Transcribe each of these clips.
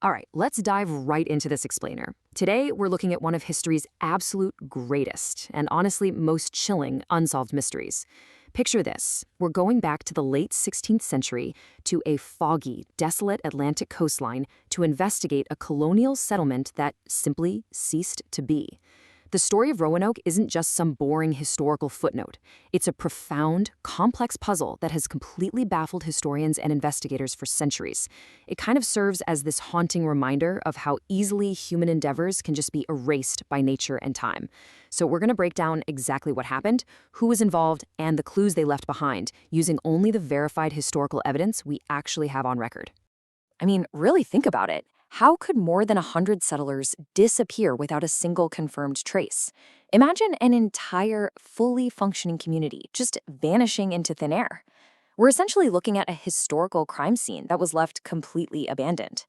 All right, let's dive right into this explainer. Today, we're looking at one of history's absolute greatest and honestly most chilling unsolved mysteries. Picture this. We're going back to the late 16th century to a foggy, desolate Atlantic coastline to investigate a colonial settlement that simply ceased to be. The story of Roanoke isn't just some boring historical footnote. It's a profound, complex puzzle that has completely baffled historians and investigators for centuries. It kind of serves as this haunting reminder of how easily human endeavors can just be erased by nature and time. So we're going to break down exactly what happened, who was involved, and the clues they left behind, using only the verified historical evidence we actually have on record. I mean, really think about it. How could more than 100 settlers disappear without a single confirmed trace? Imagine an entire, fully functioning community just vanishing into thin air. We're essentially looking at a historical crime scene that was left completely abandoned.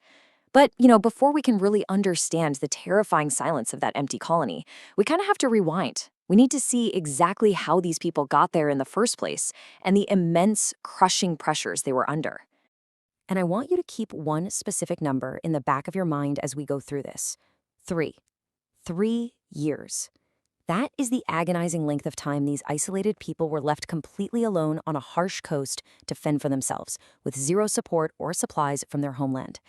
But, before we can really understand the terrifying silence of that empty colony, we kind of have to rewind. We need to see exactly how these people got there in the first place and the immense, crushing pressures they were under. And I want you to keep one specific number in the back of your mind as we go through this. 3. 3 years. That is the agonizing length of time these isolated people were left completely alone on a harsh coast to fend for themselves, with zero support or supplies from their homeland.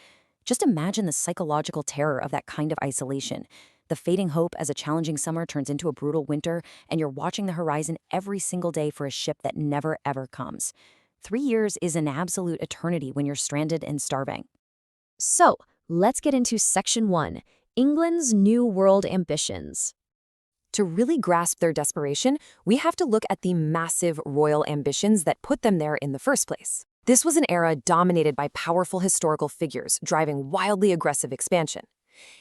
Just imagine the psychological terror of that kind of isolation. The fading hope as a challenging summer turns into a brutal winter, and you're watching the horizon every single day for a ship that never, ever comes. 3 years is an absolute eternity when you're stranded and starving. So, let's get into Section 1, England's New World Ambitions. To really grasp their desperation, we have to look at the massive royal ambitions that put them there in the first place. This was an era dominated by powerful historical figures driving wildly aggressive expansion.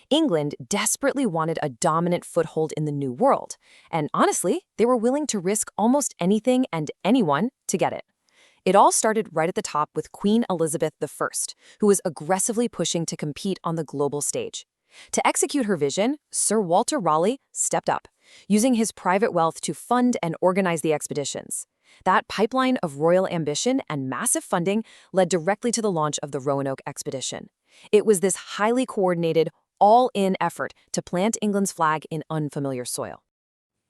England desperately wanted a dominant foothold in the New World, and honestly, they were willing to risk almost anything and anyone to get it. It all started right at the top with Queen Elizabeth I, who was aggressively pushing to compete on the global stage. To execute her vision, Sir Walter Raleigh stepped up, using his private wealth to fund and organize the expeditions. That pipeline of royal ambition and massive funding led directly to the launch of the Roanoke expedition. It was this highly coordinated, all-in effort to plant England's flag in unfamiliar soil.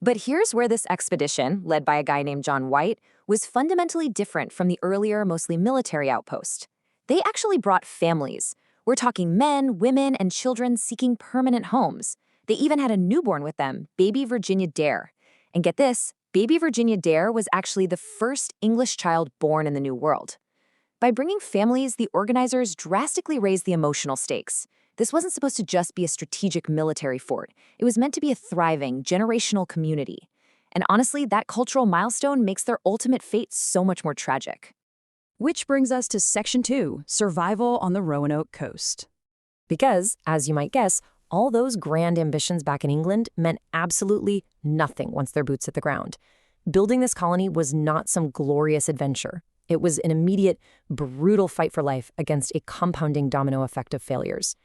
But here's where this expedition, led by a guy named John White, was fundamentally different from the earlier, mostly military outpost. They actually brought families. We're talking men, women, and children seeking permanent homes. They even had a newborn with them, baby Virginia Dare. And get this, baby Virginia Dare was actually the first English child born in the New World. By bringing families, the organizers drastically raised the emotional stakes. This wasn't supposed to just be a strategic military fort. It was meant to be a thriving, generational community. And honestly, that cultural milestone makes their ultimate fate so much more tragic. Which brings us to Section 2, Survival on the Roanoke Coast. Because, as you might guess, all those grand ambitions back in England meant absolutely nothing once their boots hit the ground. Building this colony was not some glorious adventure. It was an immediate, brutal fight for life against a compounding domino effect of failures.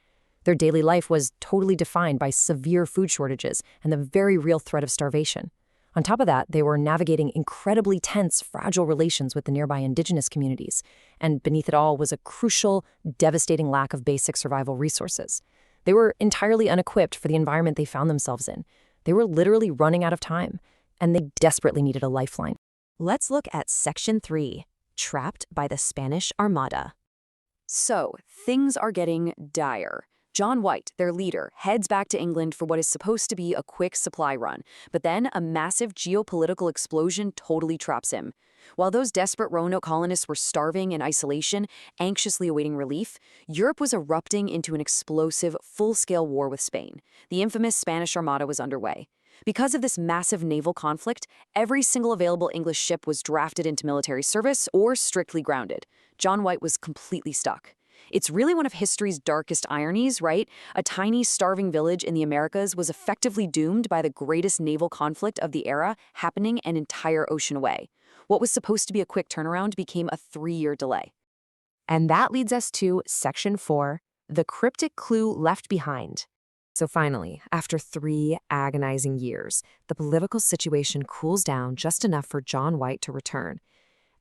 Their daily life was totally defined by severe food shortages and the very real threat of starvation. On top of that, they were navigating incredibly tense, fragile relations with the nearby Indigenous communities. And beneath it all was a crucial, devastating lack of basic survival resources. They were entirely unequipped for the environment they found themselves in. They were literally running out of time, and they desperately needed a lifeline. Let's look at Section 3, Trapped by the Spanish Armada. So, things are getting dire. John White, their leader, heads back to England for what is supposed to be a quick supply run, but then a massive geopolitical explosion totally traps him. While those desperate Roanoke colonists were starving in isolation, anxiously awaiting relief, Europe was erupting into an explosive, full-scale war with Spain. The infamous Spanish Armada was underway. Because of this massive naval conflict, every single available English ship was drafted into military service or strictly grounded. John White was completely stuck. It's really one of history's darkest ironies, right? A tiny, starving village in the Americas was effectively doomed by the greatest naval conflict of the era happening an entire ocean away. What was supposed to be a quick turnaround became a 3-year delay. And that leads us to Section 4, the cryptic clue left behind. So finally, after 3 agonizing years, the political situation cools down just enough for John White to return.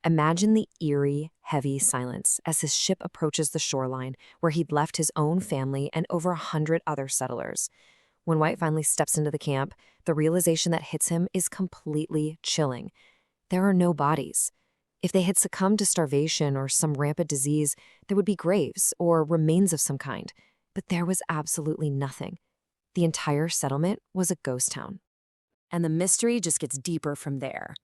Imagine the eerie, heavy silence as his ship approaches the shoreline where he'd left his own family and over 100 other settlers. When White finally steps into the camp, the realization that hits him is completely chilling. There are no bodies. If they had succumbed to starvation or some rampant disease, there would be graves or remains of some kind. But there was absolutely nothing. The entire settlement was a ghost town. And the mystery just gets deeper from there.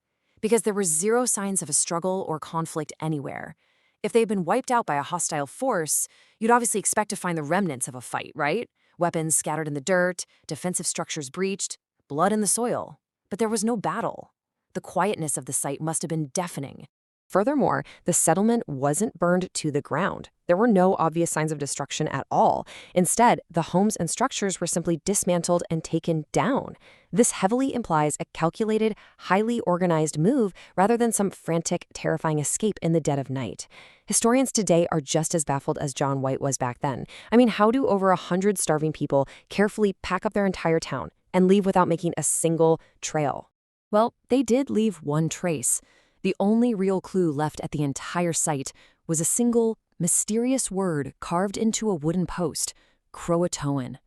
Because there were zero signs of a struggle or conflict anywhere. If they had been wiped out by a hostile force, you'd obviously expect to find the remnants of a fight, right? Weapons scattered in the dirt, defensive structures breached, blood in the soil. But there was no battle. The quietness of the site must have been deafening. Furthermore, the settlement wasn't burned to the ground. There were no obvious signs of destruction at all. Instead, the homes and structures were simply dismantled and taken down. This heavily implies a calculated, highly organized move rather than some frantic, terrifying escape in the dead of night. Historians today are just as baffled as John White was back then. I mean, how do over 100 starving people carefully pack up their entire town and leave without making a single trail? Well, they did leave one trace. The only real clue left at the entire site was a single, mysterious word carved into a wooden post, CROATOAN.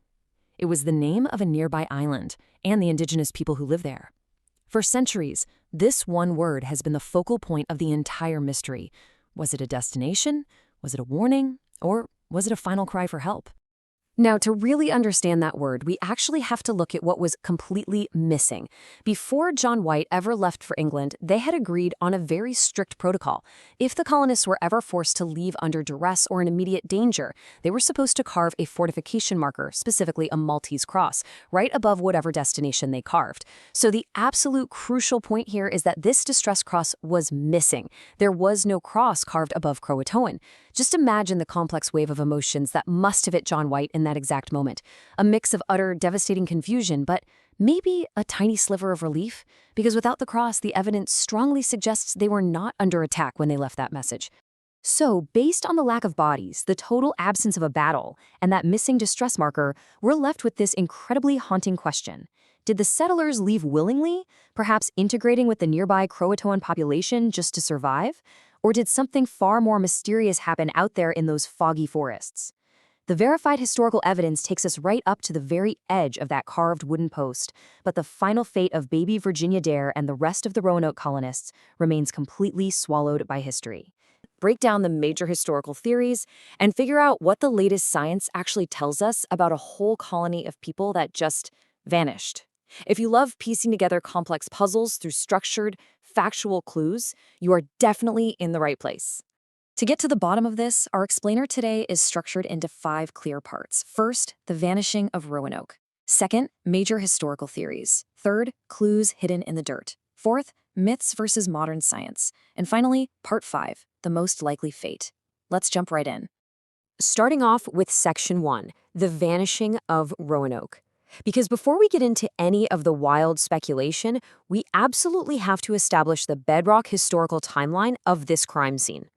It was the name of a nearby island and the indigenous people who live there. For centuries, this one word has been the focal point of the entire mystery. Was it a destination? Was it a warning? Or was it a final cry for help? Now, to really understand that word, we actually have to look at what was completely missing. Before John White ever left for England, they had agreed on a very strict protocol. If the colonists were ever forced to leave under duress or in immediate danger, they were supposed to carve a fortification marker, specifically a Maltese cross, right above whatever destination they carved. So the absolute crucial point here is that this distress cross was missing. There was no cross carved above CROATOAN. Just imagine the complex wave of emotions that must have hit John White in that exact moment. A mix of utter, devastating confusion, but maybe a tiny sliver of relief? Because without the cross, the evidence strongly suggests they were not under attack when they left that message. So, based on the lack of bodies, the total absence of a battle, and that missing distress marker, we're left with this incredibly haunting question. Did the settlers leave willingly, perhaps integrating with the nearby CROATOAN population just to survive? Or did something far more mysterious happen out there in those foggy forests? The verified historical evidence takes us right up to the very edge of that carved wooden post, but the final fate of baby Virginia Dare and the rest of the Roanoke colonists remains completely swallowed by history. Break down the major historical theories and figure out what the latest science actually tells us about a whole colony of people that just vanished. If you love piecing together complex puzzles through structured, factual clues, you are definitely in the right place. To get to the bottom of this, our explainer today is structured into 5 clear parts. First, the vanishing of Roanoke. Second, major historical theories. Third, clues hidden in the dirt. Fourth, myths versus modern science. And finally, part 5, the most likely fate. Let's jump right in. Starting off with Section 1, the vanishing of Roanoke. Because before we get into any of the wild speculation, we absolutely have to establish the bedrock historical timeline of this crime scene.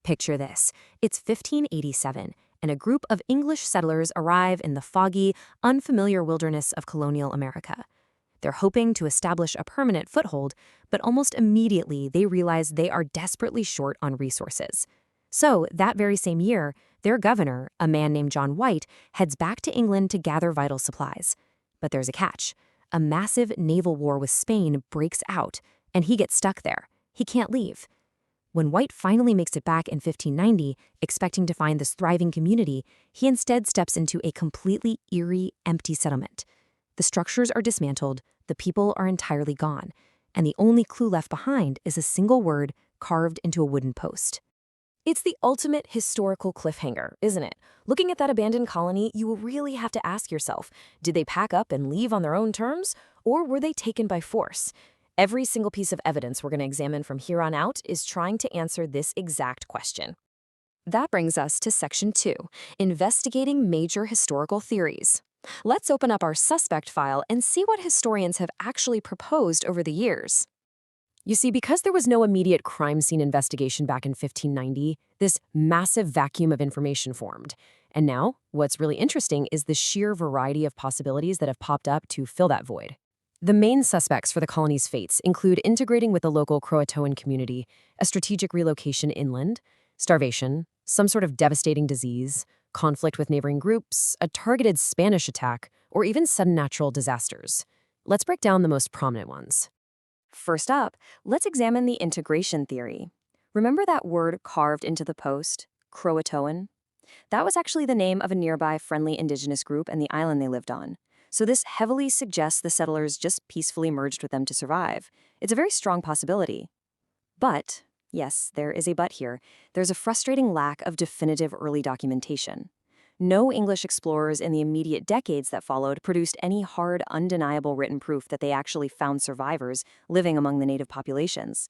Picture this. It's 1587, and a group of English settlers arrive in the foggy, unfamiliar wilderness of colonial America. They're hoping to establish a permanent foothold, but almost immediately they realize they are desperately short on resources. So, that very same year, their governor, a man named John White, heads back to England to gather vital supplies. But there's a catch. A massive naval war with Spain breaks out, and he gets stuck there. He can't leave. When White finally makes it back in 1590, expecting to find this thriving community, he instead steps into a completely eerie, empty settlement. The structures are dismantled, the people are entirely gone, and the only clue left behind is a single word carved into a wooden post. It's the ultimate historical cliffhanger, isn't it? Looking at that abandoned colony, you will really have to ask yourself, did they pack up and leave on their own terms, or were they taken by force? Every single piece of evidence we're going to examine from here on out is trying to answer this exact question. That brings us to Section 2, investigating major historical theories. Let's open up our suspect file and see what historians have actually proposed over the years. You see, because there was no immediate crime scene investigation back in 1590, this massive vacuum of information formed. And now, what's really interesting is the sheer variety of possibilities that have popped up to fill that void. The main suspects for the colony's fates include integrating with the local CROATOAN community, a strategic relocation inland, starvation, some sort of devastating disease, conflict with neighboring groups, a targeted Spanish attack, or even sudden natural disasters. Let's break down the most prominent ones. First up, let's examine the integration theory. Remember that word carved into the post, CROATOAN? That was actually the name of a nearby friendly indigenous group and the island they lived on. So this heavily suggests the settlers just peacefully merged with them to survive. It's a very strong possibility. But, yes, there is a but here, there's a frustrating lack of definitive early documentation. No English explorers in the immediate decades that followed produced any hard, undeniable written proof that they actually found survivors living among the native populations.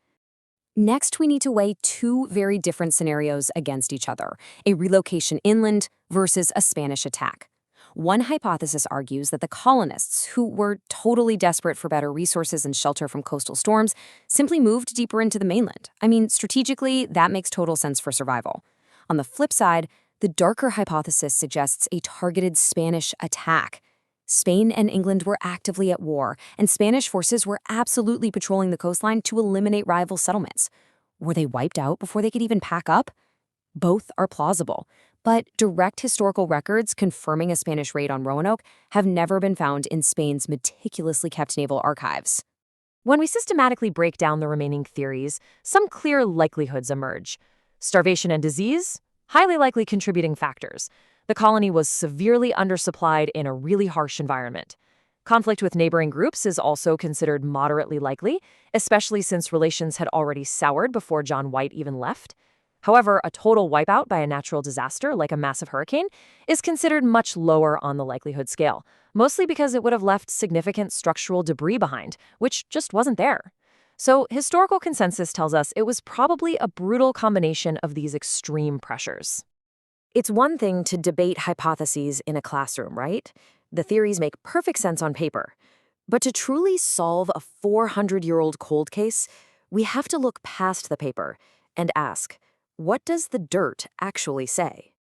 Next, we need to weigh two very different scenarios against each other, a relocation inland versus a Spanish attack. One hypothesis argues that the colonists, who were totally desperate for better resources and shelter from coastal storms, simply moved deeper into the mainland. I mean, strategically, that makes total sense for survival. On the flip side, the darker hypothesis suggests a targeted Spanish attack. Spain and England were actively at war, and Spanish forces were absolutely patrolling the coastline to eliminate rival settlements. Were they wiped out before they could even pack up? Both are plausible, but direct historical records confirming a Spanish raid on Roanoke have never been found in Spain's meticulously kept naval archives. When we systematically break down the remaining theories, some clear likelihoods emerge. Starvation and disease? Highly likely contributing factors. The colony was severely undersupplied in a really harsh environment. Conflict with neighboring groups is also considered moderately likely, especially since relations had already soured before John White even left. However, a total wipeout by a natural disaster like a massive hurricane is considered much lower on the likelihood scale, mostly because it would have left significant structural debris behind, which just wasn't there. So historical consensus tells us it was probably a brutal combination of these extreme pressures. It's one thing to debate hypotheses in a classroom, right? The theories make perfect sense on paper. But to truly solve a 400-year-old cold case, we have to look past the paper and ask, what does the dirt actually say?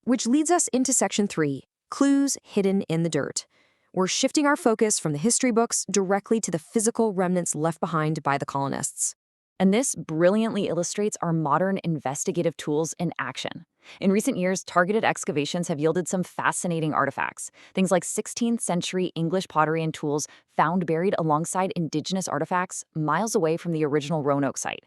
Which leads us into Section 3, Clues Hidden in the Dirt. We're shifting our focus from the history books directly to the physical remnants left behind by the colonists. And this brilliantly illustrates our modern investigative tools in action. In recent years, targeted excavations have yielded some fascinating artifacts. Things like 16th century English pottery and tools found buried alongside indigenous artifacts miles away from the original Roanoke site.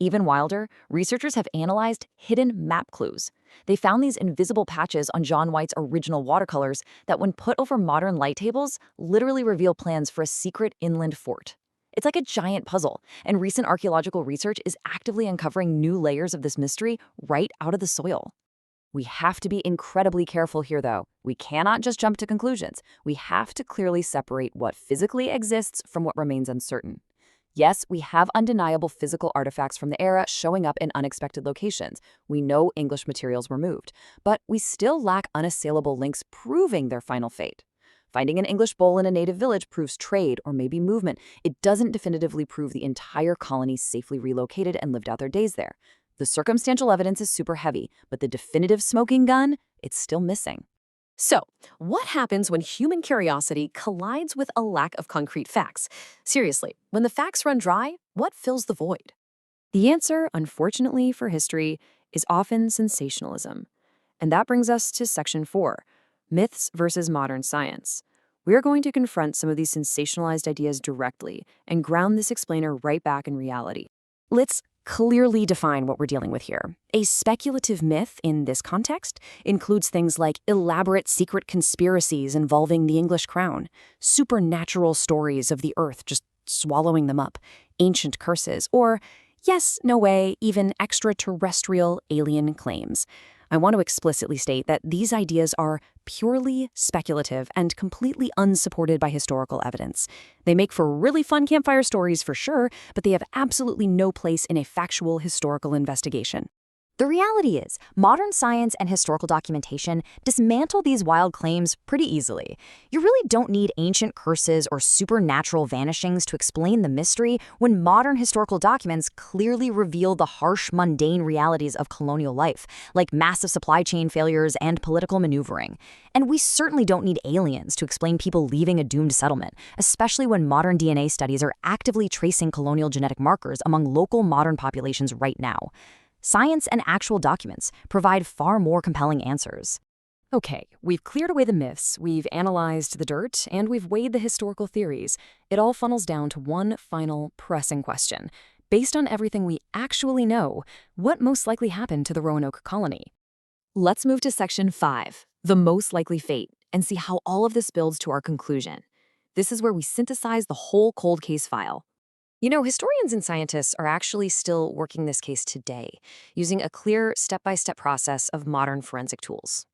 Even wilder, researchers have analyzed hidden map clues. They found these invisible patches on John White's original watercolors that, when put over modern light tables, literally reveal plans for a secret inland fort. It's like a giant puzzle, and recent archaeological research is actively uncovering new layers of this mystery right out of the soil. We have to be incredibly careful here, though. We cannot just jump to conclusions. We have to clearly separate what physically exists from what remains uncertain. Yes, we have undeniable physical artifacts from the era showing up in unexpected locations. We know English materials were moved, but we still lack unassailable links proving their final fate. Finding an English bowl in a native village proves trade or maybe movement. It doesn't definitively prove the entire colony safely relocated and lived out their days there. The circumstantial evidence is super heavy, but the definitive smoking gun, it's still missing. So, what happens when human curiosity collides with a lack of concrete facts? Seriously, when the facts run dry, what fills the void? The answer, unfortunately for history, is often sensationalism. And that brings us to Section 4, Myths versus Modern Science. We're going to confront some of these sensationalized ideas directly and ground this explainer right back in reality. Let's clearly define what we're dealing with here. A speculative myth in this context includes things like elaborate secret conspiracies involving the English crown, supernatural stories of the earth just swallowing them up, ancient curses, or, yes, no way, even extraterrestrial alien claims. I want to explicitly state that these ideas are purely speculative and completely unsupported by historical evidence. They make for really fun campfire stories for sure, but they have absolutely no place in a factual historical investigation. The reality is, modern science and historical documentation dismantle these wild claims pretty easily. You really don't need ancient curses or supernatural vanishings to explain the mystery when modern historical documents clearly reveal the harsh, mundane realities of colonial life, like massive supply chain failures and political maneuvering. And we certainly don't need aliens to explain people leaving a doomed settlement, especially when modern DNA studies are actively tracing colonial genetic markers among local modern populations right now. Science and actual documents provide far more compelling answers. Okay, we've cleared away the myths, we've analyzed the dirt, and we've weighed the historical theories. It all funnels down to one final pressing question. Based on everything we actually know, what most likely happened to the Roanoke colony? Let's move to Section 5, the most likely fate, and see how all of this builds to our conclusion. This is where we synthesize the whole cold case file. You know, historians and scientists are actually still working this case today, using a clear step-by-step process of modern forensic tools.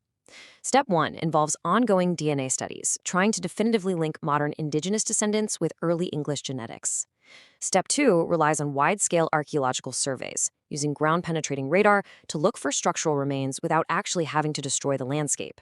Step 1 involves ongoing DNA studies, trying to definitively link modern Indigenous descendants with early English genetics. Step 2 relies on wide-scale archaeological surveys, using ground-penetrating radar to look for structural remains without actually having to destroy the landscape.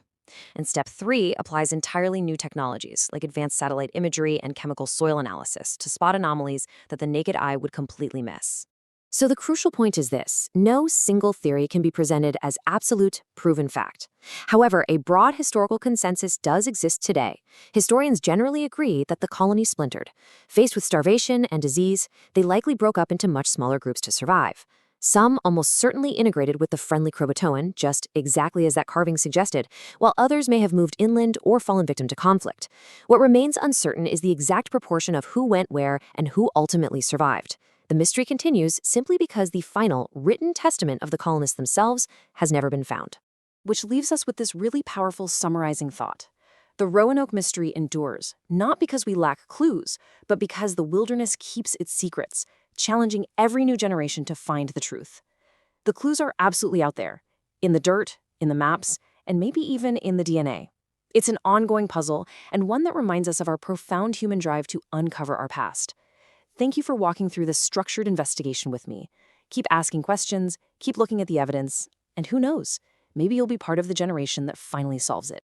And Step 3 applies entirely new technologies, like advanced satellite imagery and chemical soil analysis, to spot anomalies that the naked eye would completely miss. So the crucial point is this: no single theory can be presented as absolute, proven fact. However, a broad historical consensus does exist today. Historians generally agree that the colony splintered. Faced with starvation and disease, they likely broke up into much smaller groups to survive. Some almost certainly integrated with the friendly CROATOAN, just exactly as that carving suggested, while others may have moved inland or fallen victim to conflict. What remains uncertain is the exact proportion of who went where and who ultimately survived. The mystery continues simply because the final, written testament of the colonists themselves has never been found. Which leaves us with this really powerful summarizing thought. The Roanoke mystery endures, not because we lack clues, but because the wilderness keeps its secrets, challenging every new generation to find the truth. The clues are absolutely out there, in the dirt, in the maps, and maybe even in the DNA. It's an ongoing puzzle, and one that reminds us of our profound human drive to uncover our past. Thank you for walking through this structured investigation with me. Keep asking questions, keep looking at the evidence, and who knows, maybe you'll be part of the generation that finally solves it.